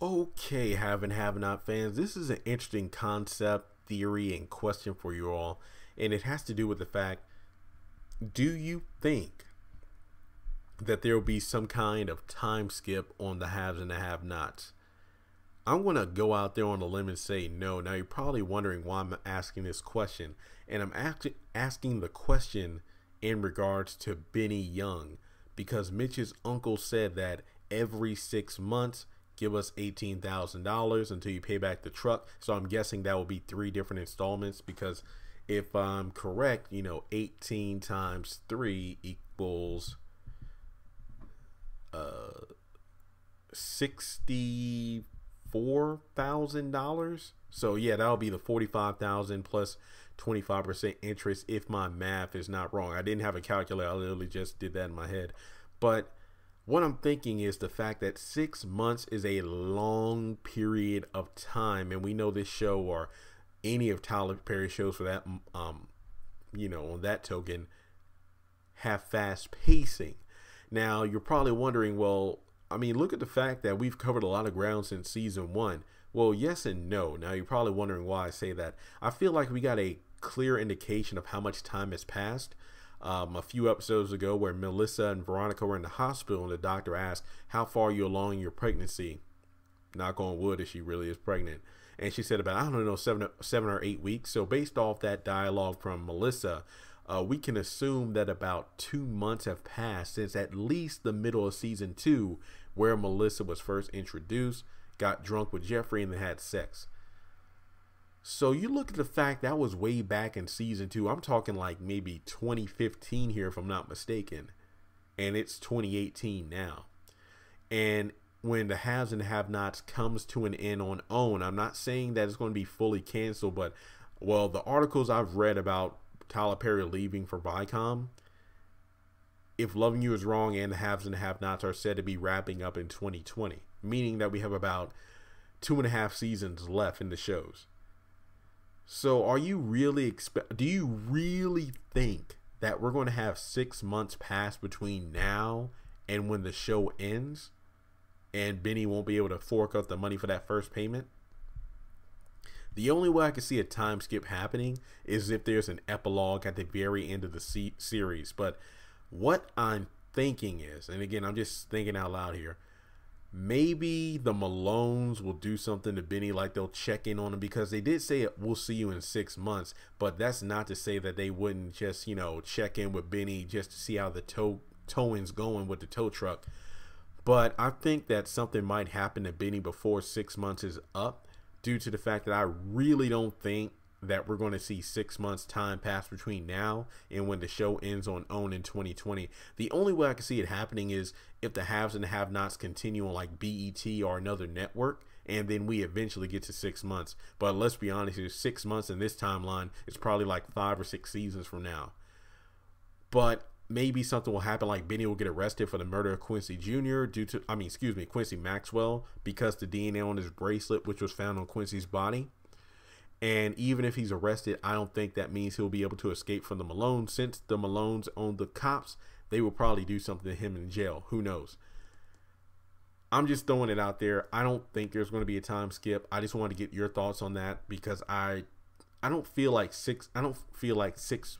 Okay, have and have not fans. This is an interesting concept, theory, and question for you all. And it has to do with the fact, do you think that there will be some kind of time skip on the haves and the have nots? I'm going to go out there on a limb and say no. Now, you're probably wondering why I'm asking this question. And I'm actually asking the question in regards to Benny Young, because Mitch's uncle said that every 6 months, give us $18,000 until you pay back the truck. So I'm guessing that will be three different installments, because if I'm correct, 18 times 3 equals 64,000. So yeah, that'll be the 45,000 plus 25% interest if my math is not wrong. I didn't have a calculator. I literally just did that in my head. But what I'm thinking is the fact that 6 months is a long period of time, and we know this show or any of Tyler Perry's shows for that, on that token, have fast pacing. Now, you're probably wondering, well, look at the fact that we've covered a lot of ground since season one. Well, yes and no. Now, you're probably wondering why I say that. I feel like we got a clear indication of how much time has passed. A few episodes ago, where Melissa and Veronica were in the hospital, and the doctor asked, how far are you along in your pregnancy? Knock on wood, if she really is pregnant. And she said about, 7 or 8 weeks. So based off that dialogue from Melissa, we can assume that about 2 months have passed since at least the middle of season 2, where Melissa was first introduced, got drunk with Jeffrey, and then had sex. So you look at the fact that was way back in season 2. I'm talking like maybe 2015 here, if I'm not mistaken. And it's 2018 now. And when the haves and have-nots comes to an end on OWN, I'm not saying that it's going to be fully canceled, but, well, the articles I've read about Tyler Perry leaving for Viacom, if Loving You Is Wrong and the haves and the have-nots are said to be wrapping up in 2020, meaning that we have about 2.5 seasons left in the shows. So are you really do you really think that we're going to have 6 months pass between now and when the show ends, and Benny won't be able to fork out the money for that first payment? The only way I can see a time skip happening is if there's an epilogue at the very end of the series. But what I'm thinking is, and again, I'm just thinking out loud here, maybe the Malones will do something to Benny, like they'll check in on him, because they did say we'll see you in 6 months, but that's not to say that they wouldn't just, check in with Benny just to see how the towing's going with the tow truck. But I think that something might happen to Benny before 6 months is up, due to the fact that I really don't think that we're going to see 6 months time pass between now and when the show ends on OWN in 2020. The only way I can see it happening is if the haves and the have-nots continue on like BET or another network, and then we eventually get to 6 months. But let's be honest here, 6 months in this timeline is probably like 5 or 6 seasons from now. But maybe something will happen, like Benny will get arrested for the murder of Quincy Jr. Quincy Maxwell, because the DNA on his bracelet, which was found on Quincy's body. And even if he's arrested, I don't think that means he'll be able to escape from the Malones. Since the Malones own the cops, they will probably do something to him in jail. Who knows? I'm just throwing it out there. I don't think there's going to be a time skip. I just want to get your thoughts on that, because I don't feel like 6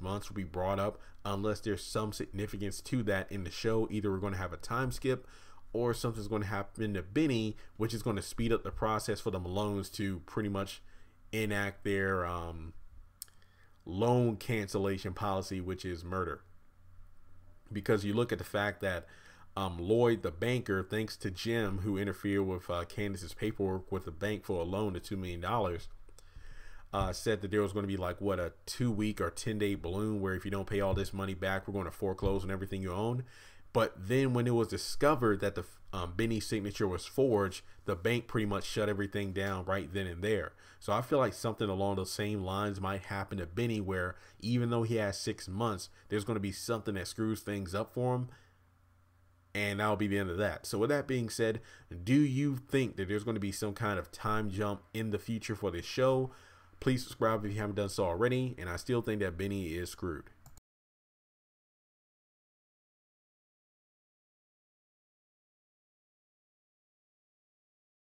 months will be brought up unless there's some significance to that in the show. Either we're going to have a time skip, or something's going to happen to Benny, which is going to speed up the process for the Malones to pretty much enact their loan cancellation policy, which is murder. Because you look at the fact that Lloyd, the banker, thanks to Jim, who interfered with Candace's paperwork with the bank for a loan of $2 million, said that there was going to be like a 2-week or 10-day balloon where if you don't pay all this money back, we're going to foreclose on everything you own. But then when it was discovered that the Benny's signature was forged, the bank pretty much shut everything down right then and there. So I feel like something along those same lines might happen to Benny, where even though he has 6 months, there's going to be something that screws things up for him, and that'll be the end of that. So with that being said, do you think that there's going to be some kind of time jump in the future for this show? Please subscribe if you haven't done so already, and I still think that Benny is screwed.